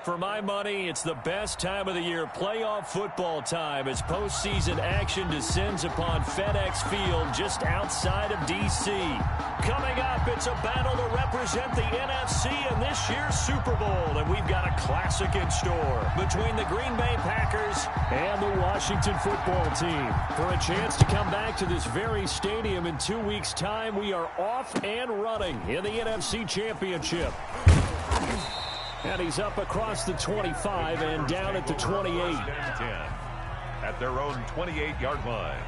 For my money, it's the best time of the year, playoff football time, as postseason action descends upon FedEx Field just outside of D.C. Coming up, it's a battle to represent the NFC in this year's Super Bowl, and we've got a classic in store between the Green Bay Packers and the Washington football team. For a chance to come back to this very stadium in 2 weeks' time, we are off and running in the NFC Championship. And he's up across the 25 and down at the 28. At their own 28-yard line.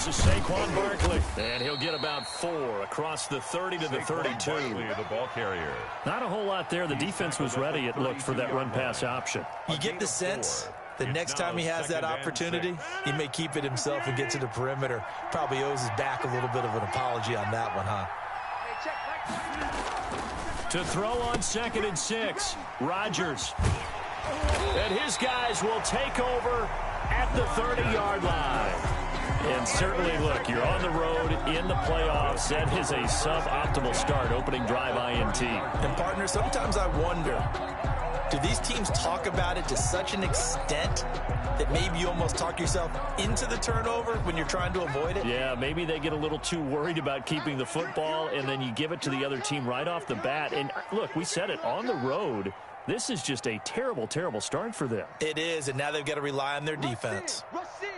This is Saquon Barkley, and he'll get about 4 across the 30 to the 32. Barkley, the ball carrier. Not a whole lot there. The defense was ready, it looked, for that run-pass option. You get the sense the next time he has that opportunity, he may keep it himself and get to the perimeter. Probably owes his back a little bit of an apology on that one, huh? To throw on 2nd and 6, Rodgers. And his guys will take over at the 30-yard line. And certainly, look, you're on the road in the playoffs. That is a suboptimal start, opening drive INT. And, partner, sometimes I wonder, do these teams talk about it to such an extent that maybe you almost talk yourself into the turnover when you're trying to avoid it? Yeah, maybe they get a little too worried about keeping the football, and then you give it to the other team right off the bat. And, look, we said it, on the road, this is just a terrible, terrible start for them. It is, and now they've got to rely on their defense. Rush in.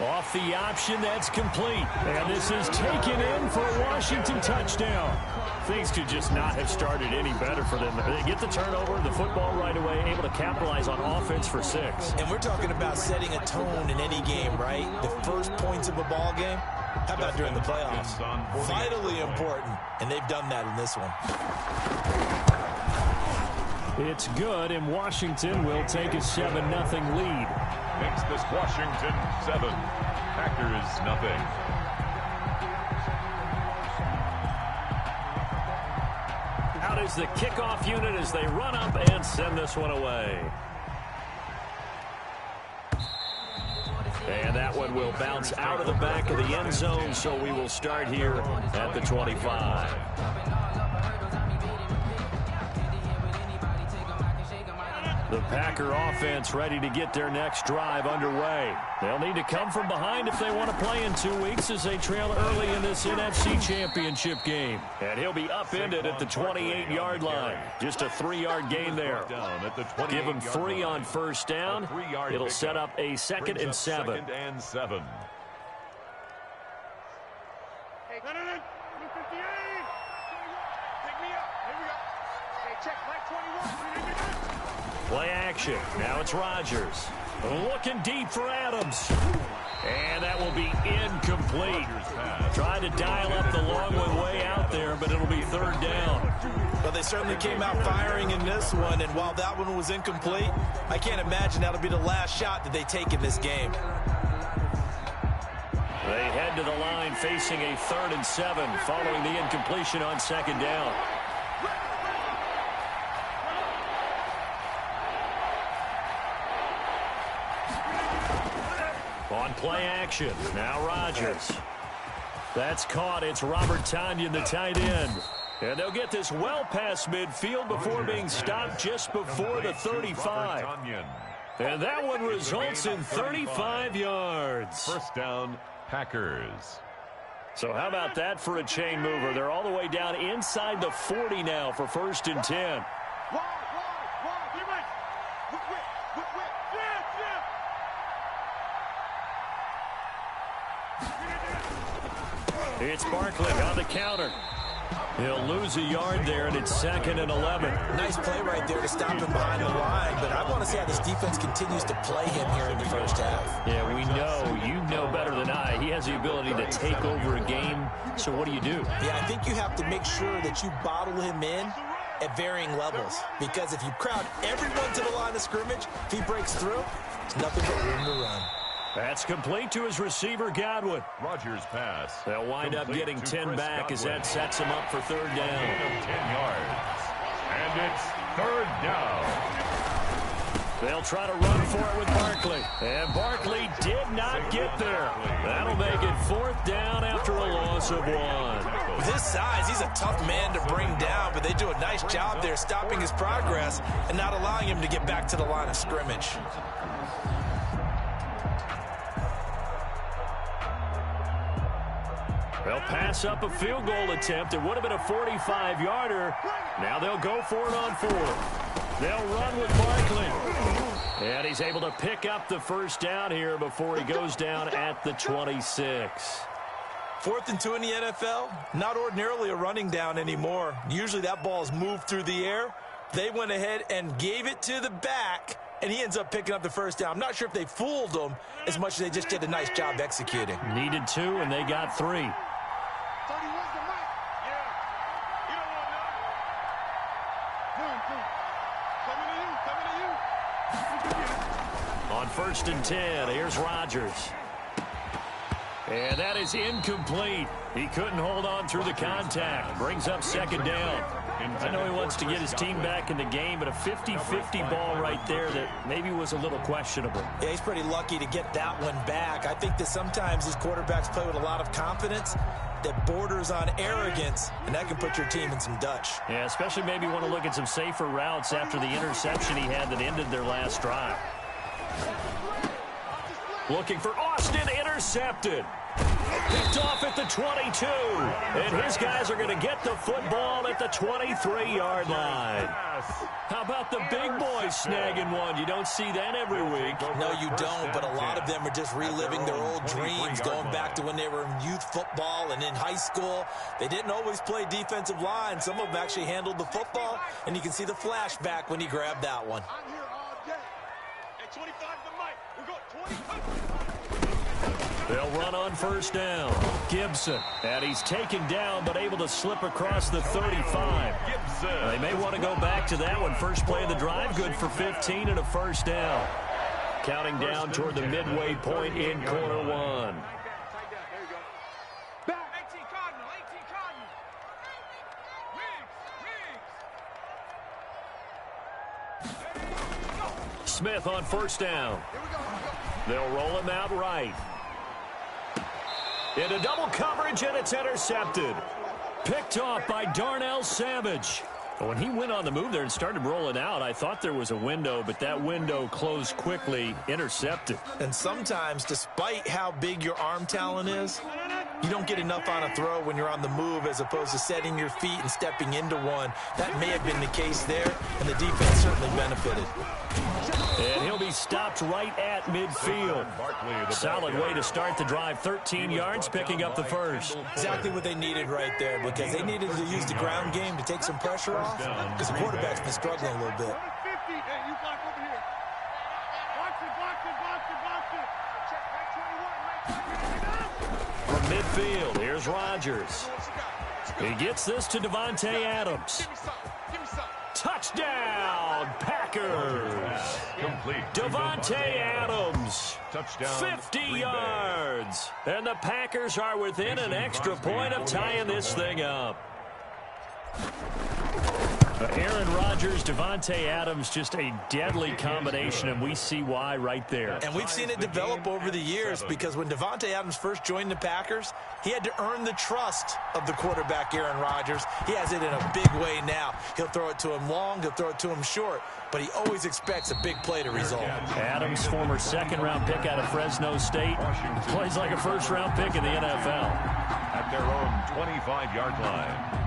Off the option, that's complete. And this is taken in for a Washington touchdown. Things could just not have started any better for them. They get the turnover, the football right away, able to capitalize on offense for 6. And we're talking about setting a tone in any game, right? The first points of a ball game. How about during the playoffs? Vitally important, and they've done that in this one. It's good, and Washington will take a 7-0 lead. Makes this Washington 7, Packers nothing. Out is the kickoff unit as they run up and send this one away. And that one will bounce out of the back of the end zone, so we will start here at the 25. The Packer offense ready to get their next drive underway. They'll need to come from behind if they want to play in 2 weeks as they trail early in this NFC Championship game. And he'll be upended at the 28-yard line. Just a 3-yard gain there. Give him 3 on first down. It'll set up a 2nd and 7. Play action. Now it's Rodgers. Looking deep for Adams. And that will be incomplete. Tried to dial up the long one way out there, but it'll be 3rd down. Well, they certainly came out firing in this one, and while that one was incomplete, I can't imagine that'll be the last shot that they take in this game. They head to the line facing a 3rd and 7 following the incompletion on 2nd down. On play action, now Rodgers. That's caught. It's Robert Tonyan, the tight end. And they'll get this well past midfield before being stopped just before the 35. And that one results in 35 yards. First down, Packers. So how about that for a chain mover? They're all the way down inside the 40 now for 1st and 10. It's Barkley on the counter. He'll lose a yard there, and it's 2nd and 11. Nice play right there to stop him behind the line, but I want to see how this defense continues to play him here in the first half. Yeah, we know. You know better than I. He has the ability to take over a game, so what do? Yeah, I think you have to make sure that you bottle him in at varying levels. Because if you crowd everyone to the line of scrimmage, if he breaks through, there's nothing but room to run. That's complete to his receiver, Godwin. Rodgers pass. They'll wind up getting 10 back as that sets him up for third down. 10 yards. And it's third down. They'll try to run for it with Barkley. And Barkley did not get there. That'll make it fourth down after a loss of 1. With his size, he's a tough man to bring down, but they do a nice job there stopping his progress and not allowing him to get back to the line of scrimmage. They'll pass up a field goal attempt. It would have been a 45-yarder. Now they'll go for it on fourth. They'll run with Barkley. And he's able to pick up the first down here before he goes down at the 26. 4th and 2 in the NFL, not ordinarily a running down anymore. Usually that ball is moved through the air. They went ahead and gave it to the back, and he ends up picking up the first down. I'm not sure if they fooled him as much as they just did a nice job executing. Needed 2, and they got 3. On 1st and 10, here's Rodgers. And that is incomplete. He couldn't hold on through the contact. Brings up second down. I know he wants to get his team back in the game, but a 50-50 ball right there that maybe was a little questionable. Yeah, he's pretty lucky to get that one back. I think that sometimes these quarterbacks play with a lot of confidence that borders on arrogance, and that can put your team in some Dutch. Yeah, especially maybe want to look at some safer routes after the interception he had that ended their last drive. Looking for Austin, intercepted. Picked off at the 22. And his guys are going to get the football at the 23-yard line. How about the big boys snagging one? You don't see that every week. No, you don't, but a lot of them are just reliving their old dreams, going back to when they were in youth football and in high school. They didn't always play defensive line. Some of them actually handled the football, and you can see the flashback when he grabbed that one. I'm here all day. At 25 the mic. We got 20. They'll run on first down. Gibson. And he's taken down, but able to slip across the 35. Gibson. They may want to go back to that one. First play of the drive, good for 15 and a first down. Counting down toward the midway point in quarter 1. There you go. Back. 18 Cardinal. 18 Cardinal. Wings. Smith on first down. They'll roll him out right. Into double coverage, and it's intercepted. Picked off by Darnell Savage. When he went on the move there and started rolling out, I thought there was a window, but that window closed quickly, intercepted. And sometimes, despite how big your arm talent is, you don't get enough on a throw when you're on the move as opposed to setting your feet and stepping into one. That may have been the case there, and the defense certainly benefited. And he'll be stopped right at midfield. Solid way to start the drive. 13 yards, picking up the first. Exactly what they needed right there, because they needed to use the ground game to take some pressure off, because the quarterback's been struggling a little bit. 50. Hey, you block over here. Box it. Check, From midfield, here's Rodgers. He gets this to Davante Adams. Touchdown, Packers. Complete. Davante Adams. Touchdown. 50 yards. And the Packers are within an extra point of tying this thing up. Aaron Rodgers, Davante Adams, just a deadly combination, and we see why right there. And we've seen it develop over the years, because when Davante Adams first joined the Packers, he had to earn the trust of the quarterback, Aaron Rodgers. He has it in a big way now. He'll throw it to him long, he'll throw it to him short, but he always expects a big play to result. Adams, former second-round pick out of Fresno State, plays like a first-round pick in the NFL. At their own 25-yard line.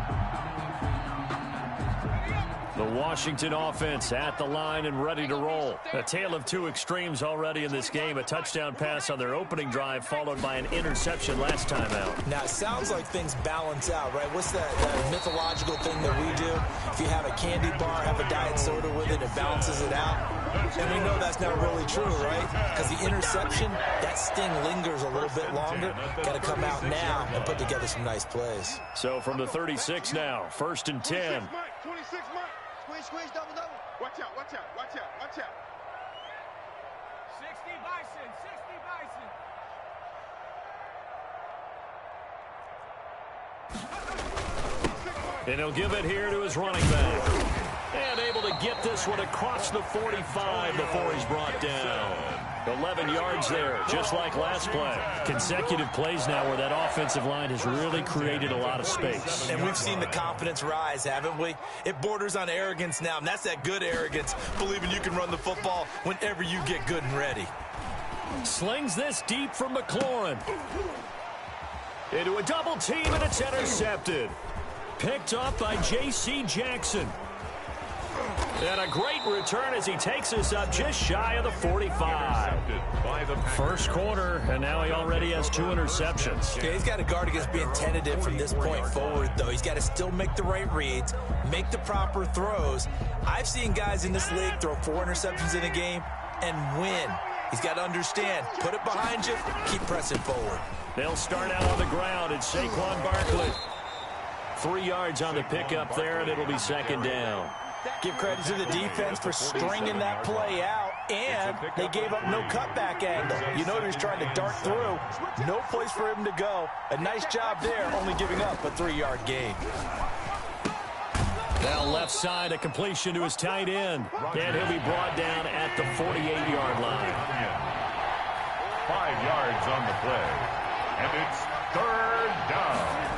The Washington offense at the line and ready to roll. A tale of two extremes already in this game. A touchdown pass on their opening drive, followed by an interception last time out. Now, it sounds like things balance out, right? What's that mythological thing that we do? If you have a candy bar, have a diet soda with it, it balances it out. And we know that's not really true, right? Because the interception, that sting lingers a little bit longer. Got to come out now and put together some nice plays. So from the 36 now, 1st and 10. 26 Mike. squeeze, double. Watch out, watch out, watch out, watch out. 60 Bison, 60 Bison. And he'll give it here to his running back. And able to get this one across the 45 before he's brought down. 11 yards there, just like last play. Consecutive plays now where that offensive line has really created a lot of space. And we've seen the confidence rise, haven't we? It borders on arrogance now, and that's that good arrogance, believing you can run the football whenever you get good and ready. Slings this deep from McLaurin. Into a double team, and it's intercepted. Picked up by J.C. Jackson. And a great return as he takes us up just shy of the 45. First quarter, and now he already has 2 interceptions. Okay, he's got to guard against being tentative from this point forward, though. He's got to still make the right reads, make the proper throws. I've seen guys in this league throw 4 interceptions in a game and win. He's got to understand, put it behind you, keep pressing forward. They'll start out on the ground. It's Saquon Barkley. 3 yards on the pickup there, and it'll be second down. Give credit to the defense for stringing that play out, and they gave up no cutback angle. You know he was trying to dart through. No place for him to go. A nice job there, only giving up a 3-yard gain. Now left side, a completion to his tight end. And he'll be brought down at the 48-yard line. 5 yards on the play. And it's third down.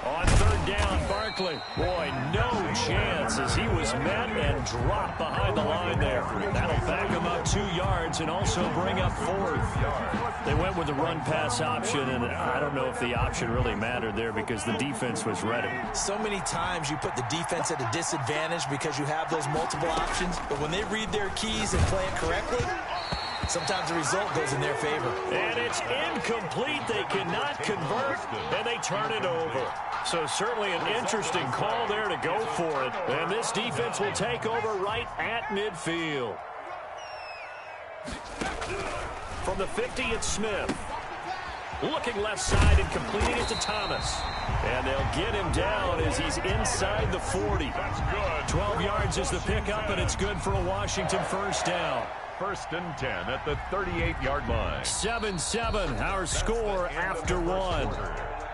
On third down, Barkley. Boy, no chance as he was met and dropped behind the line there. That'll back him up 2 yards and also bring up 4th. They went with the run-pass option, and I don't know if the option really mattered there because the defense was ready. So many times you put the defense at a disadvantage because you have those multiple options, but when they read their keys and play it correctly, sometimes the result goes in their favor. And it's incomplete. They cannot convert, and they turn it over. So certainly an interesting call there to go for it. And this defense will take over right at midfield. From the 50, it's Smith. Looking left side and completing it to Thomas. And they'll get him down as he's inside the 40. That's good. 12 yards is the pickup, and it's good for a Washington first down. First and 10 at the 38-yard line. 7-7, our score after 1.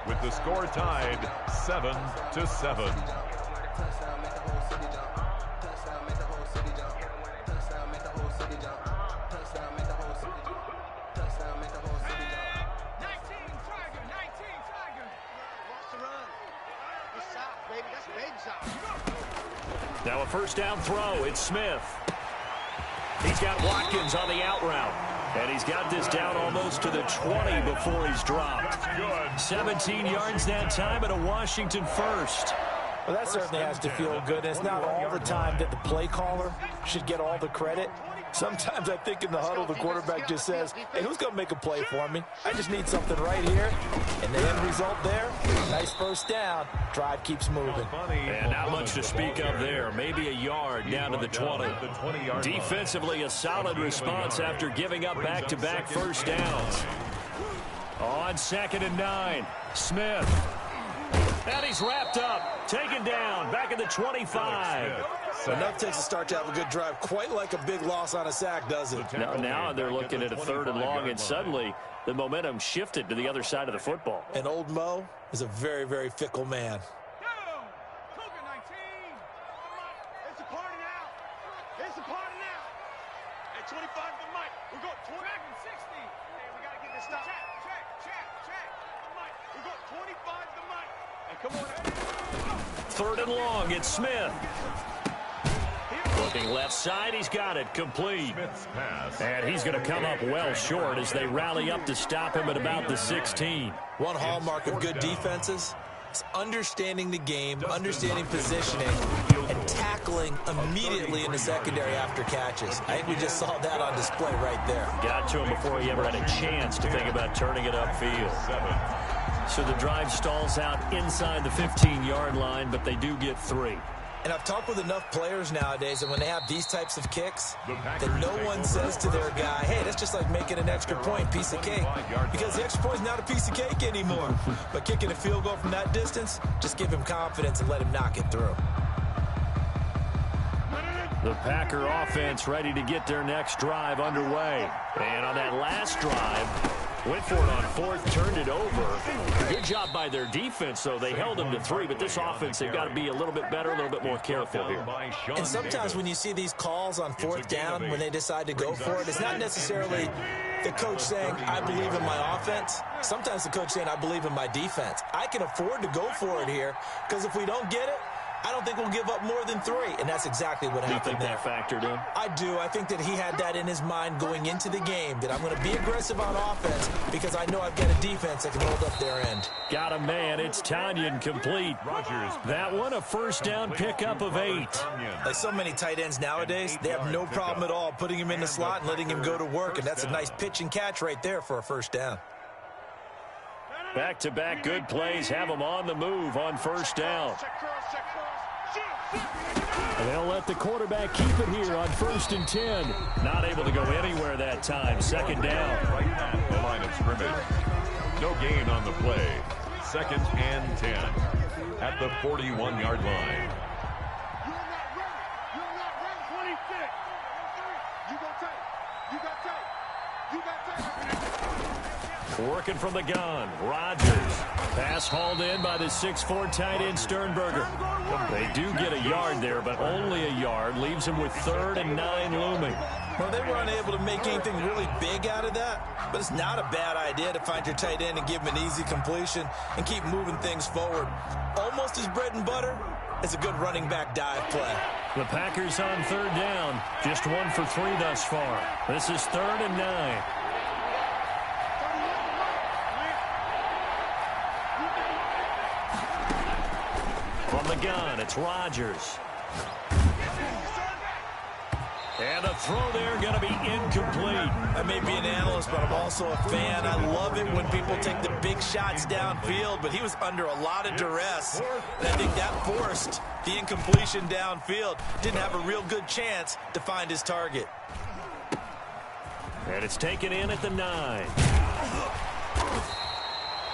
With the score tied 7-7. Now a first down throw. It's Smith. He's got Watkins on the out route. And he's got this down almost to the 20 before he's dropped. 17 yards that time and a Washington first. Well, that certainly has to feel good. It's not all the time that the play caller should get all the credit. Sometimes I think in the huddle, the quarterback just says, hey, who's going to make a play for me? I just need something right here. And the end result there, nice first down. Drive keeps moving. And not much to speak of there. Maybe a yard down to the 20. Defensively, a solid response after giving up back-to-back first downs. On 2nd and 9, Smith. And he's wrapped up, taken down, back at the 25. Enough takes a start to have a good drive, quite like a big loss on a sack, does it? Now they're looking at a 3rd and long, and suddenly the momentum shifted to the other side of the football. And old Mo is a very, very fickle man. Cougar 19. It's a party now. It's a party now. At 25 to Mike. We go 20. 60. Hey, we got to get this stop. Check. Mike, we go 25 to Mike. Hey, come on. 3rd and long, it's Smith. Looking left side, he's got it, complete. And he's going to come up well short as they rally up to stop him at about the 16. One hallmark of good defenses is understanding the game, understanding positioning, and tackling immediately in the secondary after catches. I think we just saw that on display right there. Got to him before he ever had a chance to think about turning it upfield. So the drive stalls out inside the 15-yard line, but they do get 3. And I've talked with enough players nowadays that when they have these types of kicks, that no one says to their guy, hey, that's just like making an extra point, piece of cake. Because the extra point is not a piece of cake anymore. But kicking a field goal from that distance, just give him confidence and let him knock it through. The Packer offense ready to get their next drive underway. And on that last drive, went for it on fourth, turned it over. Good job by their defense, though. They held them to 3, but this offense, they've got to be a little bit better, a little bit more careful here. And sometimes when you see these calls on fourth down, when they decide to go for it, it's not necessarily the coach saying, I believe in my offense. Sometimes the coach saying, I believe in my defense. I can afford to go for it here, because if we don't get it, I don't think we'll give up more than 3, and that's exactly what happened there. Do you think that factored in? I do. I think that he had that in his mind going into the game, that I'm going to be aggressive on offense because I know I've got a defense that can hold up their end. Got a man. It's Tanyan complete. That one, a first down pickup of 8. Like so many tight ends nowadays, they have no problem at all putting him in the slot and letting him go to work, and that's a nice pitch and catch right there for a first down. Back-to-back good plays have them on the move on first down. They'll let the quarterback keep it here on 1st and 10. Not able to go anywhere that time. Second down. Right at the line of scrimmage. No gain on the play. 2nd and 10 at the 41-yard line. Working from the gun, Rodgers. Pass hauled in by the 6'4" tight end Sternberger. They do get a yard there, but only a yard. Leaves them with 3rd and 9 looming. Well, they were unable to make anything really big out of that, but it's not a bad idea to find your tight end and give him an easy completion and keep moving things forward. Almost as bread and butter as a good running back dive play. The Packers on 3rd down. Just 1 for 3 thus far. This is 3rd and 9. From the gun, it's Rodgers. And a throw there going to be incomplete. I may be an analyst, but I'm also a fan. I love it when people take the big shots downfield, but he was under a lot of duress. And I think that forced the incompletion downfield. Didn't have a real good chance to find his target. And it's taken in at the 9.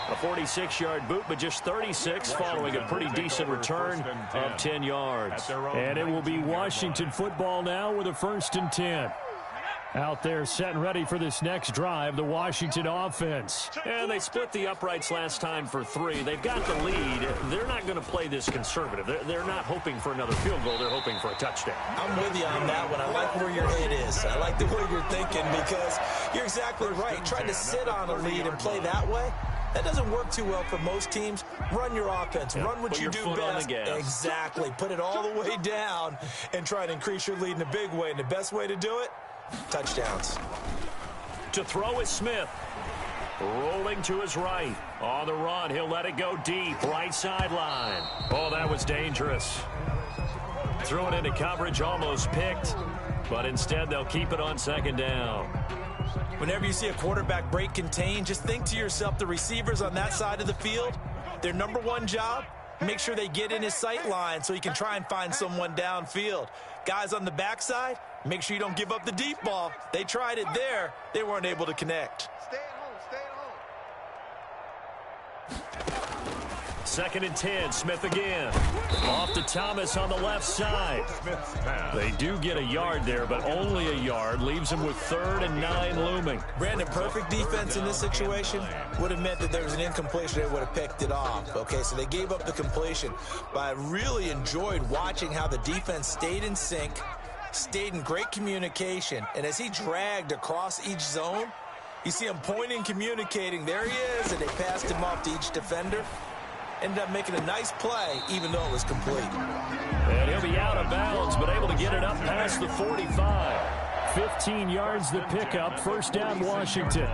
A 46-yard boot, but just 36 following a pretty decent return of 10 yards. And it will be Washington football now with a 1st and 10. Out there set and ready for this next drive, the Washington offense. And they split the uprights last time for 3. They've got the lead. They're not going to play this conservative. They're not hoping for another field goal. They're hoping for a touchdown. I'm with you on that one. I like where your head is. I like the way you're thinking because you're exactly right. Trying to sit on a lead and play that way, that doesn't work too well for most teams. Run your offense. Run what you do best. Exactly. Put it all the way down and try to increase your lead in a big way. And the best way to do it, touchdowns. To throw is Smith. Rolling to his right. On the run, he'll let it go deep. Right sideline. Oh, that was dangerous. Threw it into coverage, almost picked. But instead, they'll keep it on 2nd down. Whenever you see a quarterback break contain, just think to yourself, the receivers on that side of the field, their number one job, make sure they get in his sight line so he can try and find someone downfield. Guys on the backside, make sure you don't give up the deep ball. They tried it there. They weren't able to connect. Stay at home. Stay at home. 2nd and 10, Smith again. Off to Thomas on the left side. They do get a yard there, but only a yard. Leaves them with 3rd and 9 looming. Brandon, perfect defense in this situation would have meant that there was an incompletion. They would have picked it off. Okay, so they gave up the completion. But I really enjoyed watching how the defense stayed in sync, stayed in great communication. And as he dragged across each zone, you see him pointing, communicating. There he is, and they passed him off to each defender. Ended up making a nice play, even though it was complete. And he'll be out of bounds, but able to get it up past the 45. 15 yards the pickup. 1st down, Washington.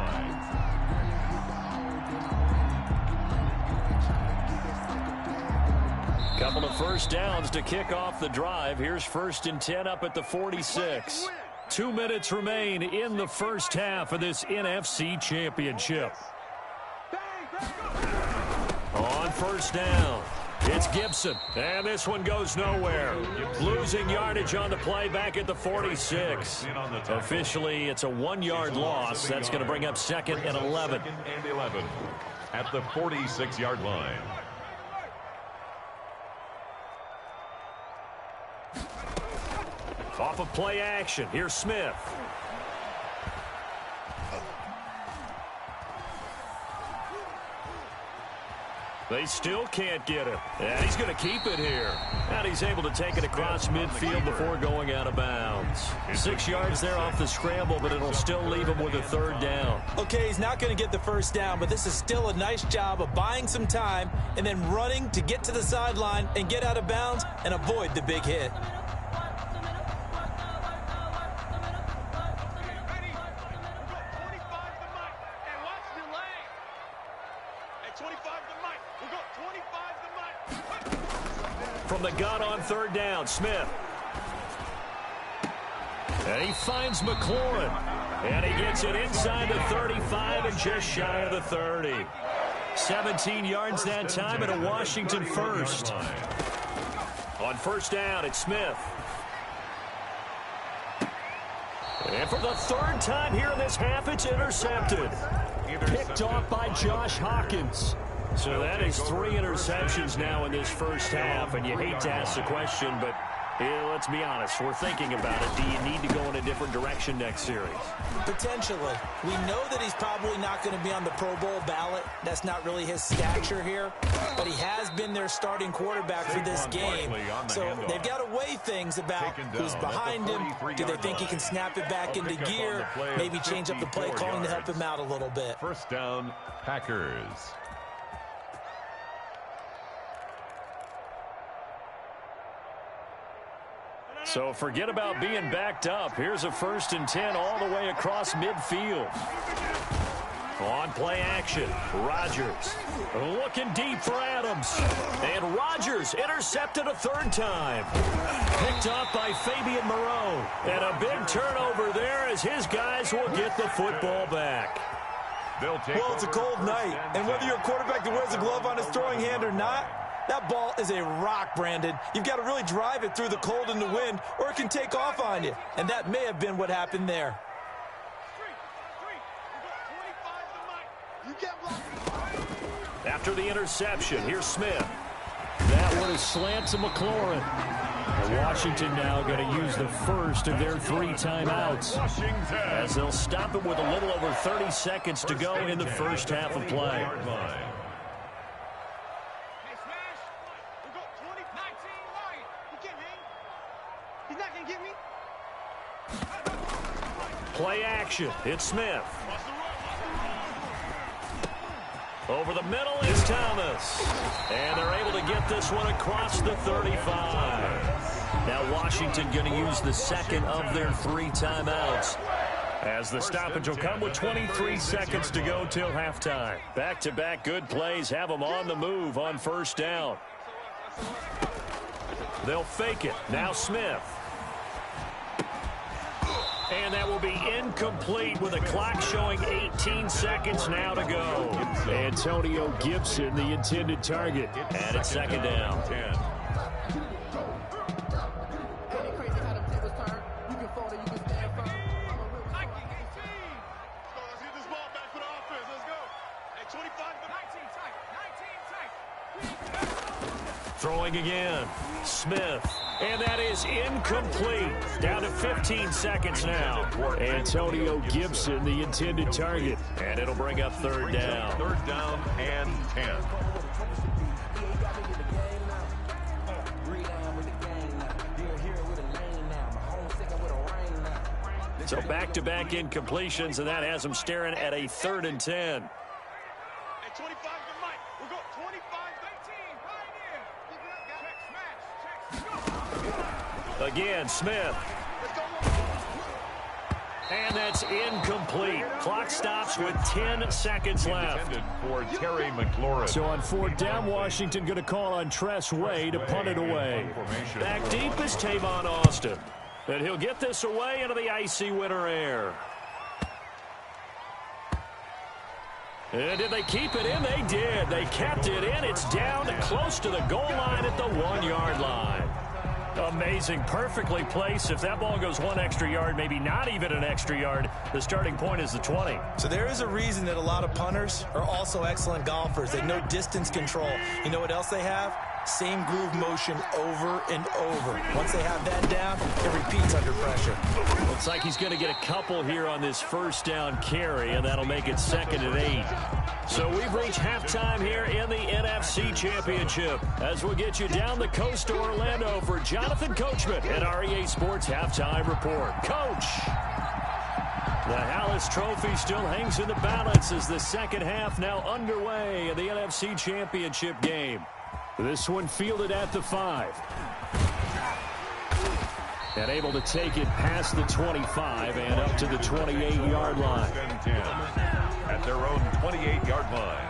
Couple of 1st downs to kick off the drive. Here's 1st and 10 up at the 46. 2 minutes remain in the first half of this NFC Championship. On 1st down, it's Gibson, and this one goes nowhere. Losing yardage on the play back at the 46. Officially, it's a 1-yard loss. That's going to bring up 2nd and 11. 2nd and 11 at the 46-yard line. Off of play action, here's Smith. They still can't get him. And he's going to keep it here. And he's able to take it across midfield before going out of bounds. 6 yards there off the scramble, but it'll still leave him with a third down. Okay, he's not going to get the first down, but this is still a nice job of buying some time and then running to get to the sideline and get out of bounds and avoid the big hit. From the gun on third down, Smith. And he finds McLaurin. And he gets it inside the 35 and just shy of the 30. 17 yards that time and a Washington first. On first down, it's Smith. And for the third time here in this half, it's intercepted. Picked off by Josh Hawkins. So that is 3 interceptions now in this first half, and you hate to ask the question, but let's be honest, we're thinking about it. Do you need to go in a different direction next series? Potentially. We know that he's probably not going to be on the Pro Bowl ballot. That's not really his stature here, but he has been their starting quarterback for this game. So they've got to weigh things about who's behind him. Do they think he can snap it back into gear? Maybe change up the play calling to help him out a little bit. First down, Packers. So forget about being backed up. Here's a 1st and 10 all the way across midfield. On play action, Rodgers looking deep for Adams. And Rodgers intercepted a third time. Picked off by Fabian Moreau. And a big turnover there as his guys will get the football back. Well, it's a cold night, and whether you're a quarterback that wears a glove on his throwing hand or not, that ball is a rock, Brandon. You've got to really drive it through the cold and the wind, or it can take off on you. And that may have been what happened there. After the interception, here's Smith. That one is slant to McLaurin. And Washington now going to use the first of their 3 timeouts as they'll stop it with a little over 30 seconds to go in the first half of play. Play action. It's Smith. Over the middle is Thomas. And they're able to get this one across the 35. Now Washington going to use the second of their 3 timeouts, as the stoppage will come with 23 seconds to go till halftime. Back-to-back good plays have them on the move on first down. They'll fake it. Now Smith. And that will be incomplete with the clock showing 18 seconds now to go. Antonio Gibson, the intended target. And it's second down. Throwing again. Smith. And that is incomplete. Down to 15 seconds now. Antonio Gibson, the intended target. And it'll bring up third down. Third down and 10. So back-to-back incompletions, and that has them staring at a 3rd and 10. Again, Smith. And that's incomplete. Clock stops with 10 seconds left. For Terry McLaurin. So on 4th down, Washington going to call on Tress Way to punt it away. Back deep is Tavon Austin. And he'll get this away into the icy winter air. And did they keep it in? They did. They kept it in. It's down close to the goal line at the 1-yard line. Amazing, perfectly placed. If that ball goes 1 extra yard, maybe not even an extra yard, the starting point is the 20. So there is a reason that a lot of punters are also excellent golfers. They know distance control. You know what else they have? Same groove motion over and over. Once they have that down, it repeats under pressure. Looks like he's going to get a couple here on this first down carry, and that'll make it 2nd and 8. So we've reached halftime here in the NFC Championship as we'll get you down the coast to Orlando for Jonathan Coachman at our EA Sports Halftime Report. Coach! The Hallis Trophy still hangs in the balance as the second half now underway in the NFC Championship game. This one fielded at the 5. And able to take it past the 25 and up to the 28-yard line. At their own 28-yard line.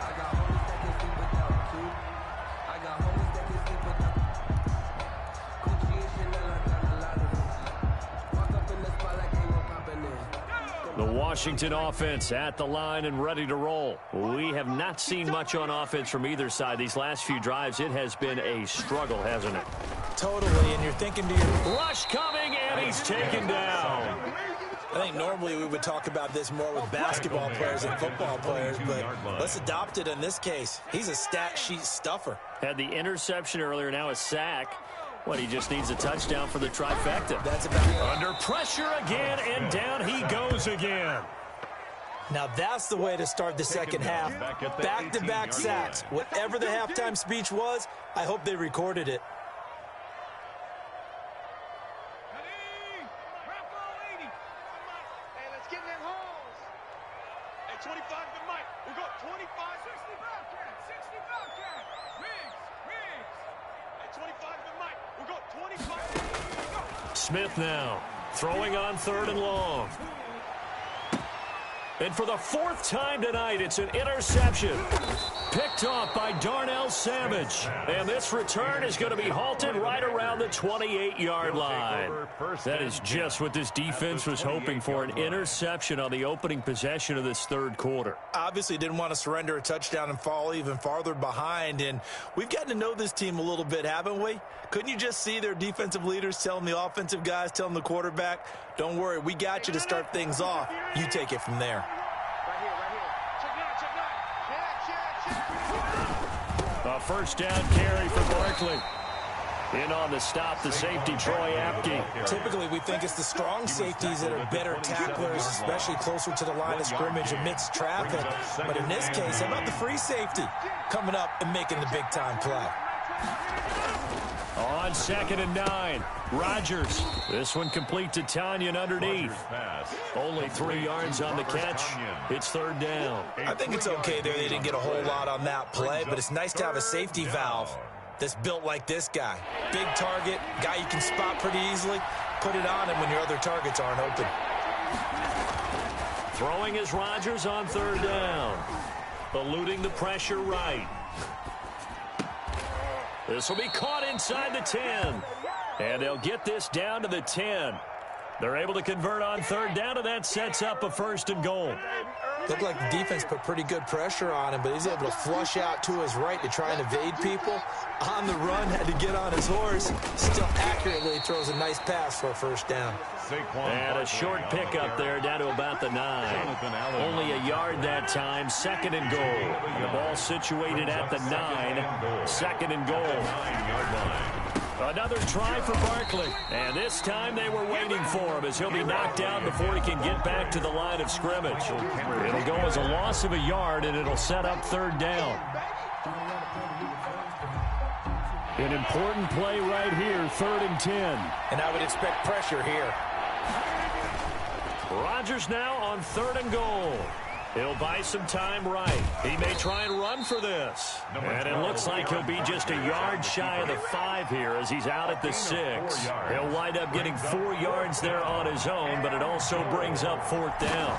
The Washington offense at the line and ready to roll. We have not seen much on offense from either side. These last few drives, it has been a struggle, hasn't it? Totally, and you're thinking to your... Rush coming, and he's taken down. I think normally we would talk about this more with basketball players and football players, but let's adopt it in this case. He's a stat sheet stuffer. Had the interception earlier, now a sack. What, he just needs a touchdown for the trifecta. That's about it. Under pressure again, and down he goes again. Now that's the way to start the second half. Back-to-back sacks. Whatever the halftime speech was, I hope they recorded it. Hey, let's get in them holes. Hey, 25 to Mike. We got 25. 60 Bobcat. 60 Bobcat. Riggs. Hey, 25 to Mike. We got 25. Smith now throwing on 3rd and long. And for the 4th time tonight, it's an interception. Picked off by Darnell Savage. And this return is going to be halted right around the 28-yard line. That is just what this defense was hoping for, an interception on the opening possession of this 3rd quarter. Obviously didn't want to surrender a touchdown and fall even farther behind. And we've gotten to know this team a little bit, haven't we? Couldn't you just see their defensive leaders telling the offensive guys, telling the quarterback, don't worry, we got you to start things off. You take it from there. A first down carry for Barkley. In on the stop, the safety, Troy Apke. Typically, we think it's the strong safeties that are better tacklers, especially closer to the line of scrimmage amidst traffic. But in this case, how about the free safety coming up and making the big-time play? On 2nd and 9, Rodgers. This one complete to Tanyan underneath. Only 3 yards on the catch. It's 3rd down. I think it's okay there. They didn't get a whole lot on that play, but it's nice to have a safety valve that's built like this guy. Big target, guy you can spot pretty easily. Put it on him when your other targets aren't open. Throwing is Rodgers on 3rd down. Eluding the pressure right. This will be caught inside the 10. And they'll get this down to the 10. They're able to convert on 3rd down, and that sets up a 1st and goal. Looked like the defense put pretty good pressure on him, but he's able to flush out to his right to try and evade people. On the run, had to get on his horse. Still accurately throws a nice pass for a 1st down. And a short pickup there down to about the 9. Only a yard that time, 2nd and goal. The ball situated at the 9, 2nd and goal. Another try for Barkley. And this time they were waiting for him as he'll be knocked down before he can get back to the line of scrimmage. It'll go as a loss of a yard, and it'll set up 3rd down. An important play right here, 3rd and 10. And I would expect pressure here. Rodgers now on 3rd and goal. He'll buy some time right. He may try and run for this. And it looks like he'll be just a yard shy of the 5 here as he's out at the 6. He'll wind up getting 4 yards there on his own, but it also brings up 4th down.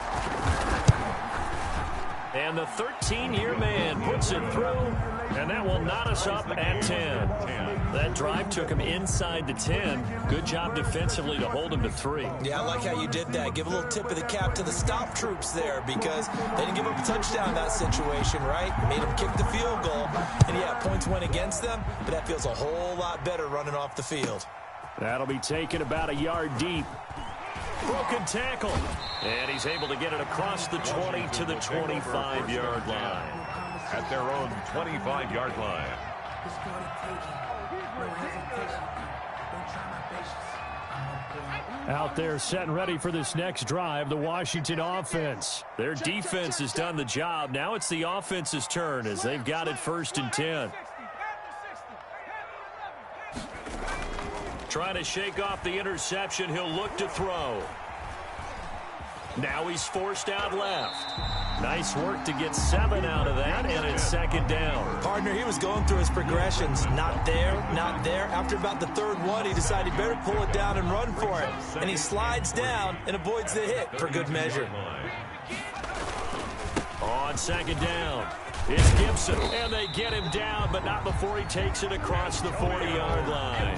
And the 13-year man puts it through, and that will knot us up at 10. That drive took him inside the 10. Good job defensively to hold him to 3. Yeah, I like how you did that. Give a little tip of the cap to the stop troops there because they didn't give up a touchdown in that situation, right? Made them kick the field goal. And, yeah, points went against them, but that feels a whole lot better running off the field. That'll be taken about a yard deep. Broken tackle. And he's able to get it across the 20 to the 25-yard line. At their own 25-yard line. Out there set and ready for this next drive, the Washington offense. Their defense has done the job. Now it's the offense's turn as they've got it 1st and 10. Trying to shake off the interception. He'll look to throw. Now he's forced out left. Nice work to get 7 out of that, and it's 2nd down. Partner, he was going through his progressions. Not there, not there. After about the 3rd one, he decided he better pull it down and run for it. And he slides down and avoids the hit for good measure. On 2nd down, it's Gibson. And they get him down, but not before he takes it across the 40-yard line.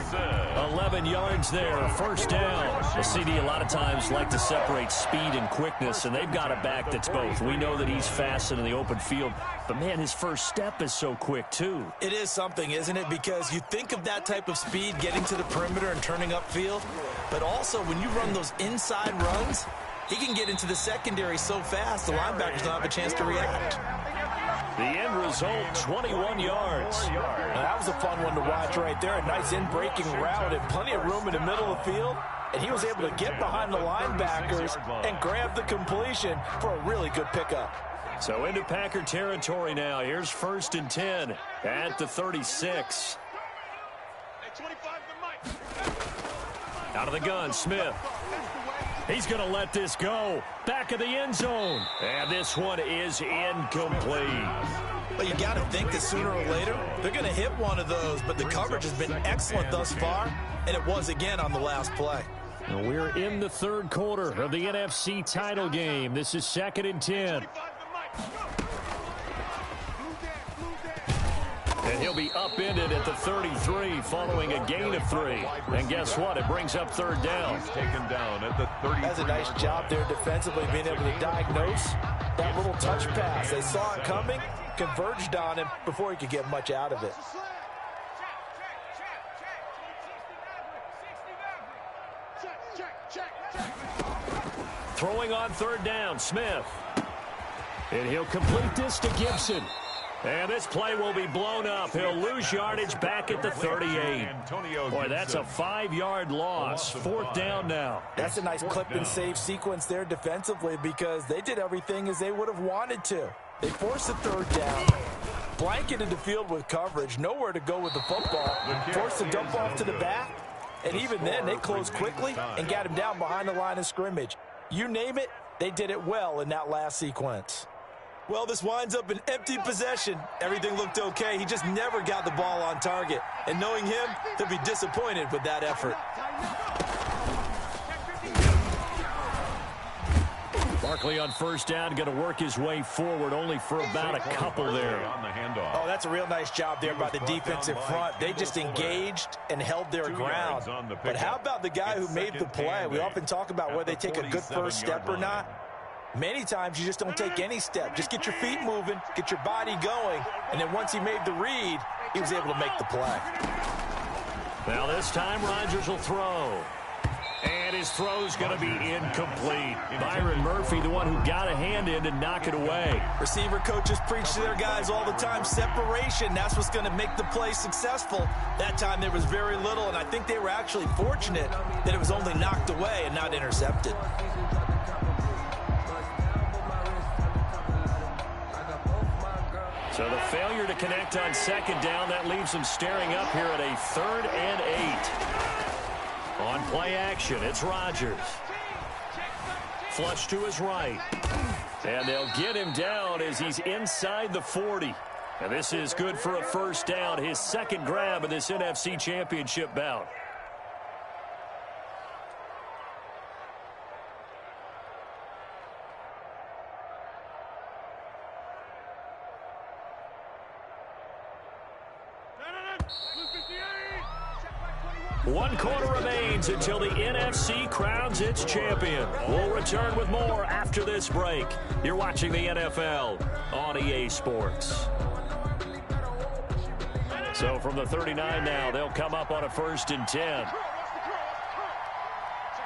11 yards there, 1st down. The CD a lot of times like to separate speed and quickness, and they've got a back that's both. We know that he's fast in the open field, but, man, his first step is so quick, too. It is something, isn't it? Because you think of that type of speed getting to the perimeter and turning upfield, but also when you run those inside runs, he can get into the secondary so fast the linebackers don't have a chance to react. The end result, 21 yards. Now, that was a fun one to watch right there. A nice in-breaking route and plenty of room in the middle of the field. And he was able to get behind the linebackers and grab the completion for a really good pickup. So into Packer territory now. Here's 1st and 10 at the 36. Out of the gun, Smith. He's going to let this go. Back of the end zone. And this one is incomplete. But you got to think that sooner or later, they're going to hit one of those. But the coverage has been excellent thus far, and it was again on the last play. And we're in the 3rd quarter of the NFC title game. This is 2nd and 10. And he'll be upended at the 33 following a gain of 3. And guess what? It brings up 3rd down. He's taken down at the 33. That's a nice job there defensively, being able to diagnose that little touch pass. They saw it coming, converged on him before he could get much out of it. Throwing on 3rd down, Smith. And he'll complete this to Gibson. And this play will be blown up. He'll lose yardage back at the 38. Boy, that's a 5-yard loss. 4th down now. That's a nice clip and save sequence there defensively because they did everything as they would have wanted to. They forced the 3rd down, blanketed the field with coverage, nowhere to go with the football, forced to dump off to the back, and even then they closed quickly and got him down behind the line of scrimmage. You name it, they did it well in that last sequence. Well, this winds up an empty possession. Everything looked okay. He just never got the ball on target. And knowing him, he'll be disappointed with that effort. Barkley on 1st down, going to work his way forward only for about a couple there. Oh, that's a real nice job there by the defensive front. They just engaged and held their ground. But how about the guy who made the play? We often talk about whether they take a good first step or not. Many times you just don't take any step. Just get your feet moving, get your body going, and then once he made the read, he was able to make the play. Now this time Rodgers will throw. And his throw's going to be incomplete. Byron Murphy, the one who got a hand in to knock it away. Receiver coaches preach to their guys all the time. Separation, that's what's going to make the play successful. That time there was very little, and I think they were actually fortunate that it was only knocked away and not intercepted. So the failure to connect on 2nd down, that leaves them staring up here at a 3rd and 8. On play action, it's Rodgers. Flush to his right. And they'll get him down as he's inside the 40. And this is good for a 1st down, his 2nd grab of this NFC Championship bout. One quarter remains until the NFC crowns its champion. We'll return with more after this break. You're watching the NFL on EA Sports. So from the 39 now, they'll come up on a 1st and 10. Check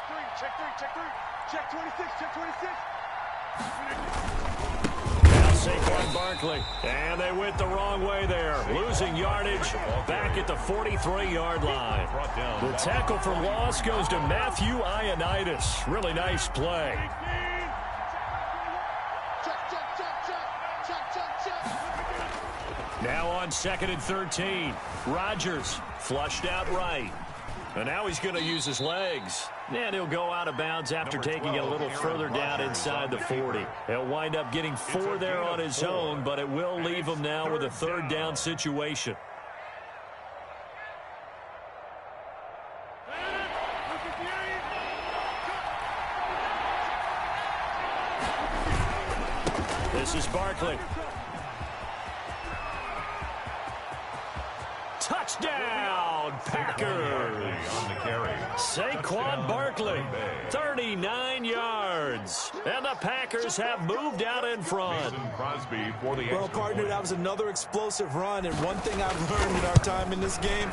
3, check 3, check 3. Check 26, check 26. Now Saquon Barkley. And they went the wrong way there. Losing yardage back at the 43-yard line. The tackle for loss goes to Matthew Ioannidis. Really nice play. Now on 2nd and 13. Rodgers flushed out right. And now he's going to use his legs. And he'll go out of bounds after taking it a little further down inside the 40. He'll wind up getting 4 there on his own, but it will leave him now with a 3rd down situation. This is Barkley. Touchdown, Packers! Saquon Barkley, 39 yards. And the Packers have moved out in front. Well, partner, that was another explosive run. And one thing I've learned in our time in this game,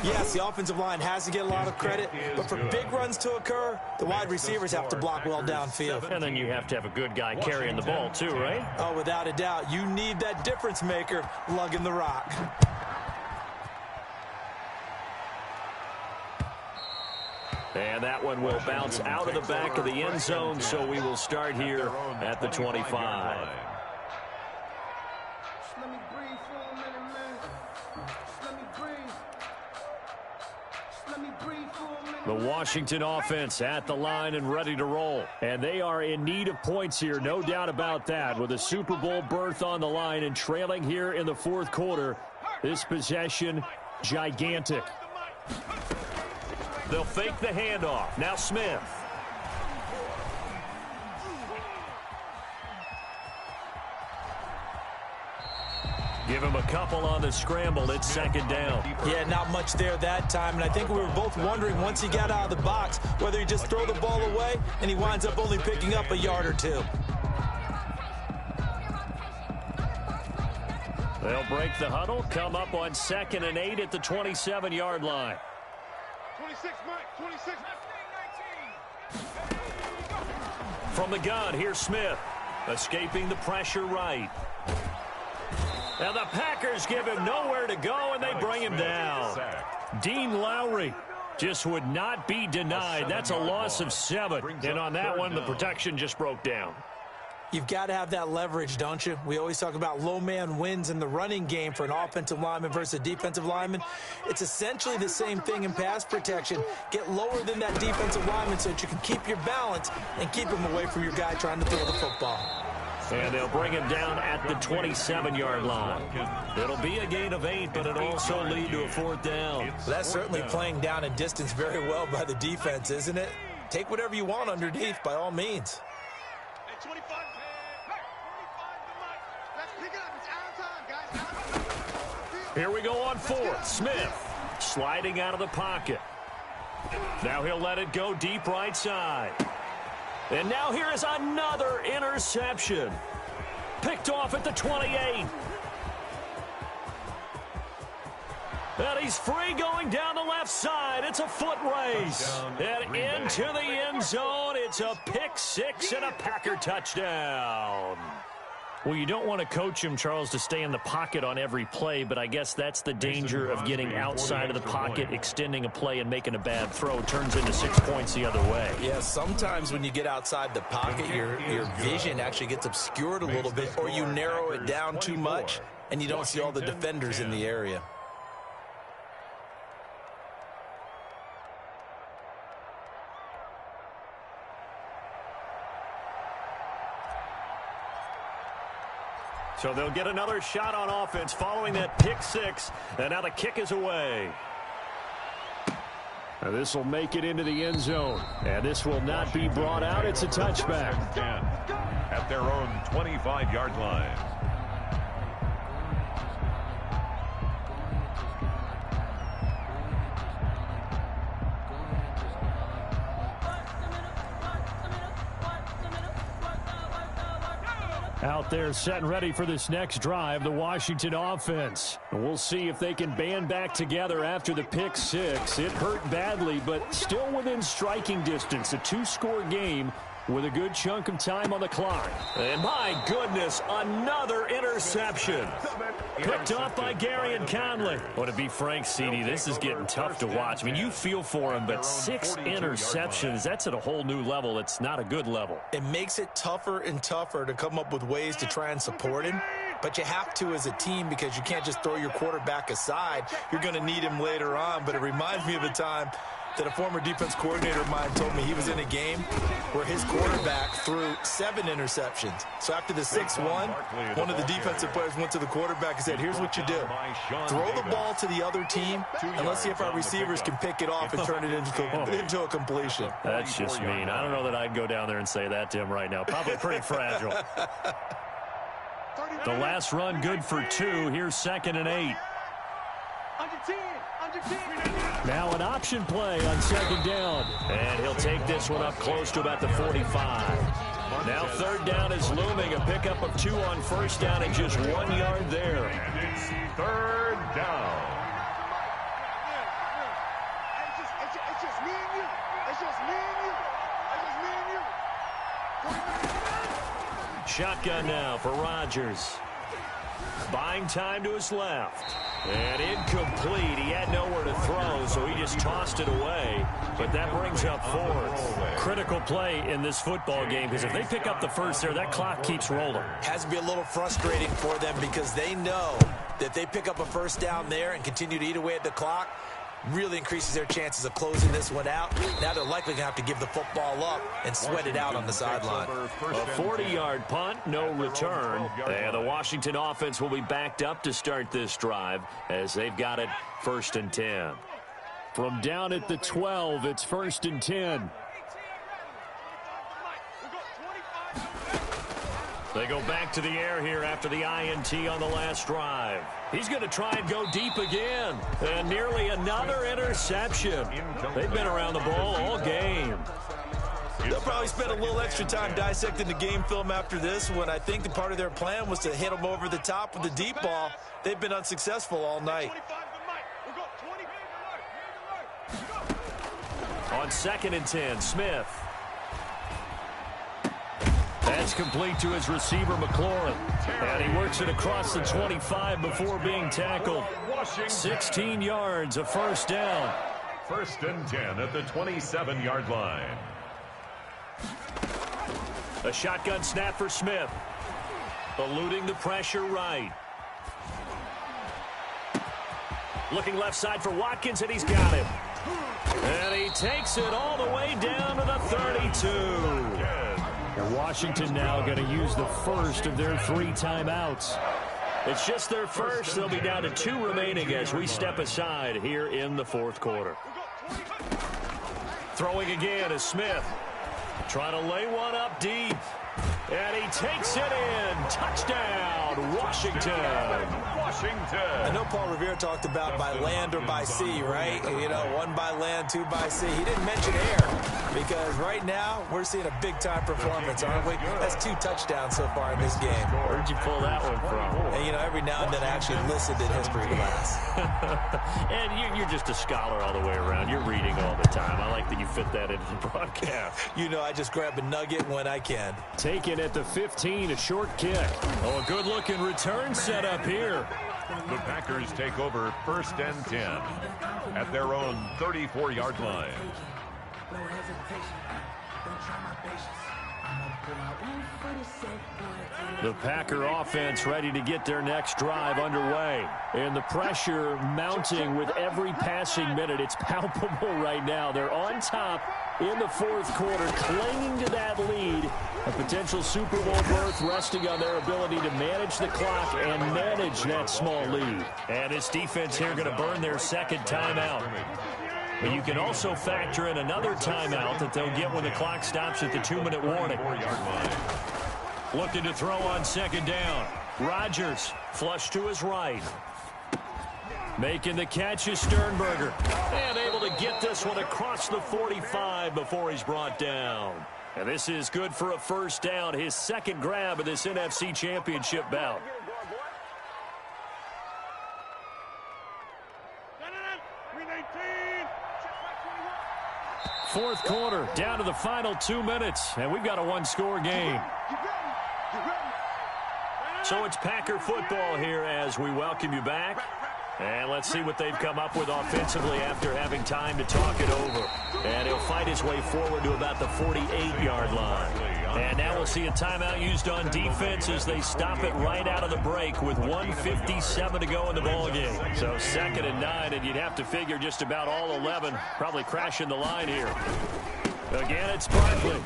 yes, the offensive line has to get a lot of credit, but for big runs to occur, the wide receivers have to block well downfield. And then you have to have a good guy carrying the ball too, right? Oh, without a doubt. You need that difference maker lugging the rock. And that one will bounce out of the back of the end zone, so we will start here at the 25. The Washington offense at the line and ready to roll. And they are in need of points here, no doubt about that. With a Super Bowl berth on the line and trailing here in the 4th quarter, this possession, gigantic. They'll fake the handoff. Now Smith. Give him a couple on the scramble. It's 2nd down. Yeah, not much there that time. And I think we were both wondering once he got out of the box whether he just throw the ball away and he winds up only picking up a yard or 2. They'll break the huddle, come up on 2nd and 8 at the 27-yard line. 26, Mike, 26. From the gun, here's Smith. Escaping the pressure right. And the Packers give him nowhere to go, and they bring him down. Dean Lowry just would not be denied. That's a loss of 7. And on that one, the protection just broke down. You've got to have that leverage, don't you? We always talk about low man wins in the running game for an offensive lineman versus a defensive lineman. It's essentially the same thing in pass protection. Get lower than that defensive lineman so that you can keep your balance and keep him away from your guy trying to throw the football. And they'll bring him down at the 27-yard line. It'll be a gain of 8, but it'll also lead to a 4th down. Well, that's certainly playing down in distance very well by the defense, isn't it? Take whatever you want underneath, by all means. Hey, 25. Let's pick it up. It's out of time, guys. Here we go on 4th. Smith sliding out of the pocket. Now he'll let it go deep right side. And now here is another interception. Picked off at the 28. And he's free going down the left side. It's a foot race. And into the end zone. It's a pick 6 and a Packer touchdown. Well, you don't want to coach him, Charles, to stay in the pocket on every play, but I guess that's the danger of getting outside of the pocket, extending a play and making a bad throw. Turns into 6 points the other way. Yeah, sometimes when you get outside the pocket, your vision actually gets obscured a little bit, or you narrow it down too much, and you don't see all the defenders in the area. So they'll get another shot on offense following that pick 6. And now the kick is away. And this will make it into the end zone. And this will not be brought out. It's a touchback. At their own 25-yard line. Out there set and ready for this next drive, the Washington offense. We'll see if they can band back together after the pick 6. It hurt badly, but still within striking distance. A 2-score game with a good chunk of time on the clock. And my goodness, another interception. Picked off by Garyon Conley. Well, to be frank, CD, this is getting tough to watch. I mean, you feel for him, but 6 interceptions, that's at a whole new level. It's not a good level. It makes it tougher and tougher to come up with ways to try and support him. But you have to as a team because you can't just throw your quarterback aside. You're going to need him later on. But it reminds me of a time that a former defense coordinator of mine told me he was in a game where his quarterback threw 7 interceptions. So after the 6-1, one of the defensive players went to the quarterback and said, here's what you do. Throw the ball to the other team, and let's see if our receivers can pick it off and turn it into a completion. That's just mean. I don't know that I'd go down there and say that to him right now. Probably pretty fragile. The last run good for 2. Here's 2nd and 8. Under 10. Under 10. Now an option play on 2nd down. And he'll take this one up close to about the 45. Now 3rd down is looming. A pickup of 2 on 1st down and just 1 yard there. And it's 3rd down. It's just me and you. It's just me and you. It's just me and you. Shotgun now for Rodgers. Buying time to his left. And incomplete. He had nowhere to throw, so he just tossed it away. But that brings up 4th. Critical play in this football game because if they pick up the first there, that clock keeps rolling. Has to be a little frustrating for them because they know that they pick up a 1st down there and continue to eat away at the clock. Really increases their chances of closing this one out. Now they're likely going to have to give the football up and sweat it out on the sideline. A 40-yard punt, no return. And the Washington offense will be backed up to start this drive as they've got it 1st and 10. From down at the 12, it's 1st and 10. They go back to the air here after the INT on the last drive. He's going to try and go deep again. And nearly another interception. They've been around the ball all game. They'll probably spend a little extra time dissecting the game film after this one. I think the part of their plan was to hit them over the top with the deep ball. They've been unsuccessful all night. On 2nd and 10, Smith. That's complete to his receiver, McLaurin. And he works it across the 25 before being tackled. 16 yards, a 1st down. 1st and 10 at the 27-yard line. A shotgun snap for Smith. Eluding the pressure right. Looking left side for Watkins, and he's got him. And he takes it all the way down to the 32. Washington now going to use the first of their 3 timeouts. It's just their first. They'll be down to 2 remaining as we step aside here in the 4th quarter. Throwing again is Smith. Trying to lay one up deep. And he takes it in. Touchdown, Washington. I know Paul Revere talked about by land or by sea, right? You know, 1 by land, 2 by sea. He didn't mention air because right now we're seeing a big-time performance, aren't we? That's 2 touchdowns so far in this game. Where'd you pull that one from? And, you know, every now and then I actually listened in history class. And you're just a scholar all the way around. You're reading all the time. I like that you fit that into the broadcast. You know, I just grab a nugget when I can. Taken at the 15, a short kick. Oh, a good-looking return set up here. The Packers take over 1st and 10 at their own 34-yard line. The Packer offense ready to get their next drive underway. And the pressure mounting with every passing minute. It's palpable right now. They're on top in the 4th quarter, clinging to that lead. A potential Super Bowl berth resting on their ability to manage the clock and manage that small lead. And this defense here going to burn their 2nd timeout. But you can also factor in another timeout that they'll get when the clock stops at the 2-minute warning. Looking to throw on 2nd down. Rodgers flush to his right. Making the catch is Sternberger. And able to get this one across the 45 before he's brought down. And this is good for a 1st down. His 2nd grab of this NFC Championship bout. fourth quarter, down to the final 2 minutes, and we've got a one-score game. So it's Packer football here as we welcome you back. And let's see what they've come up with offensively after having time to talk it over. And he'll fight his way forward to about the 48-yard line. And now we'll see a timeout used on defense as they stop it right out of the break with 1:57 to go in the ballgame. So 2nd and 9, and you'd have to figure just about all 11 probably crashing the line here. Again, it's Barkley.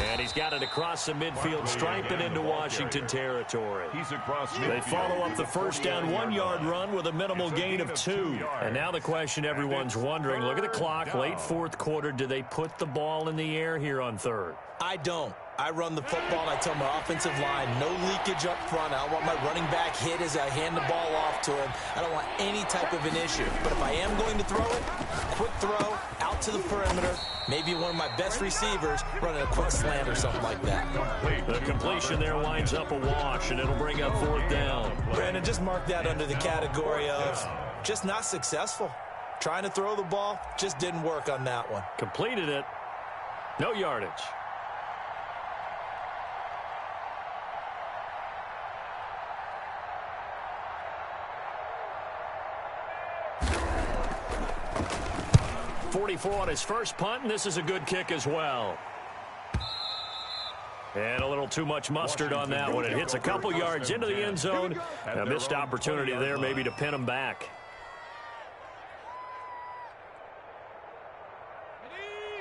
And he's got it across the midfield stripe and into Washington territory. They follow up the first down 1-yard run with a minimal gain of 2. And now the question everyone's wondering, look at the clock, late fourth quarter, do they put the ball in the air here on third? I don't. I run the football, and I tell my offensive line, no leakage up front. I don't want my running back hit as I hand the ball off to him. I don't want any type of an issue. But if I am going to throw it, quick throw, out to the perimeter, maybe one of my best receivers running a quick slant or something like that. The completion there winds up a wash, and it'll bring up fourth down. Brandon, just mark that under the category of just not successful. Trying to throw the ball, just didn't work on that one. Completed it. No yardage. .44 on his first punt, and this is a good kick as well. And a little too much mustard on that one. It hits a couple yards into the end zone. A missed opportunity there maybe to pin him back.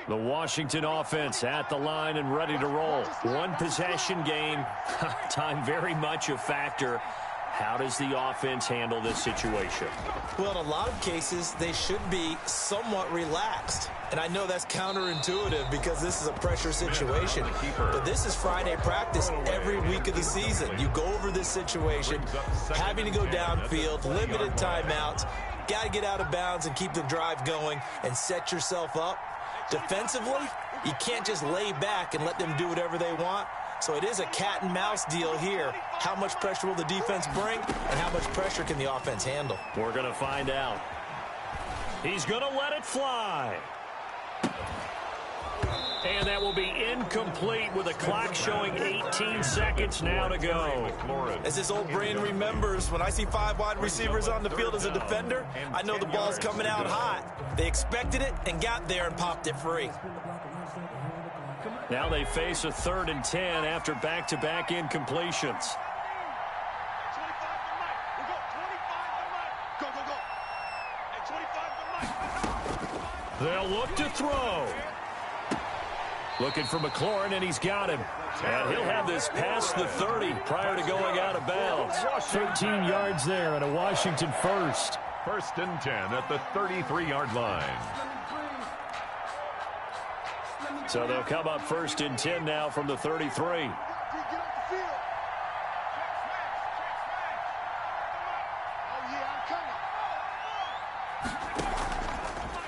The Washington offense at the line and ready to roll. One possession game. Time very much a factor. How does the offense handle this situation? Well, in a lot of cases, they should be somewhat relaxed. And I know that's counterintuitive because this is a pressure situation. But this is Friday practice every week of the season. You go over this situation, having to go downfield, limited timeouts, got to get out of bounds and keep the drive going and set yourself up. Defensively, you can't just lay back and let them do whatever they want. So it is a cat and mouse deal here. How much pressure will the defense bring, and how much pressure can the offense handle? We're going to find out. He's going to let it fly. And that will be incomplete with a clock showing 18 seconds now to go. As his old brain remembers, when I see 5 wide receivers on the field as a defender, I know the ball's coming out hot. They expected it and got there and popped it free. Now they face a 3rd and 10 after back-to-back incompletions. They'll look to throw. Looking for McLaurin, and he's got him. And he'll have this past the 30 prior to going out of bounds. 13 yards there and a Washington first. 1st and 10 at the 33-yard line. So they'll come up 1st and 10 now from the 33.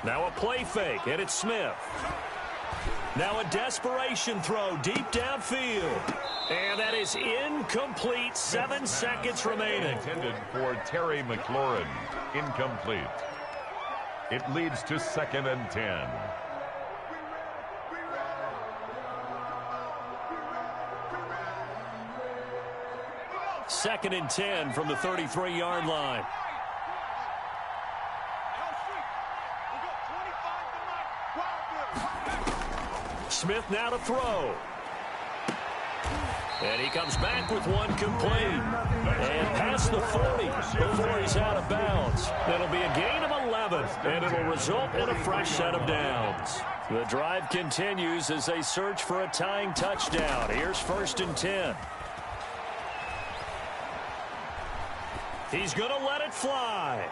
Now a play fake, and it's Smith. Now a desperation throw deep downfield. And that is incomplete. 7 seconds remaining. Intended for Terry McLaurin. Incomplete. It leads to 2nd and 10. Second and 10 from the 33-yard line. Smith now to throw. And he comes back with one complete. And past the 40 before he's out of bounds. It'll be a gain of 11, and it'll result in a fresh set of downs. The drive continues as they search for a tying touchdown. Here's 1st and 10. He's going to let it fly.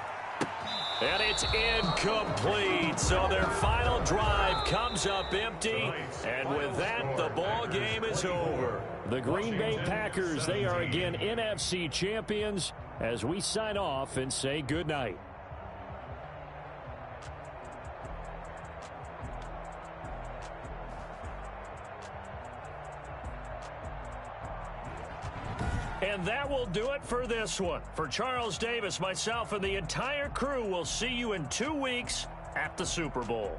And it's incomplete. So their final drive comes up empty. And with that, the ball game is over. The Green Bay Packers, they are again NFC champions as we sign off and say goodnight. And that will do it for this one. For Charles Davis, myself, and the entire crew, will see you in 2 weeks at the Super Bowl.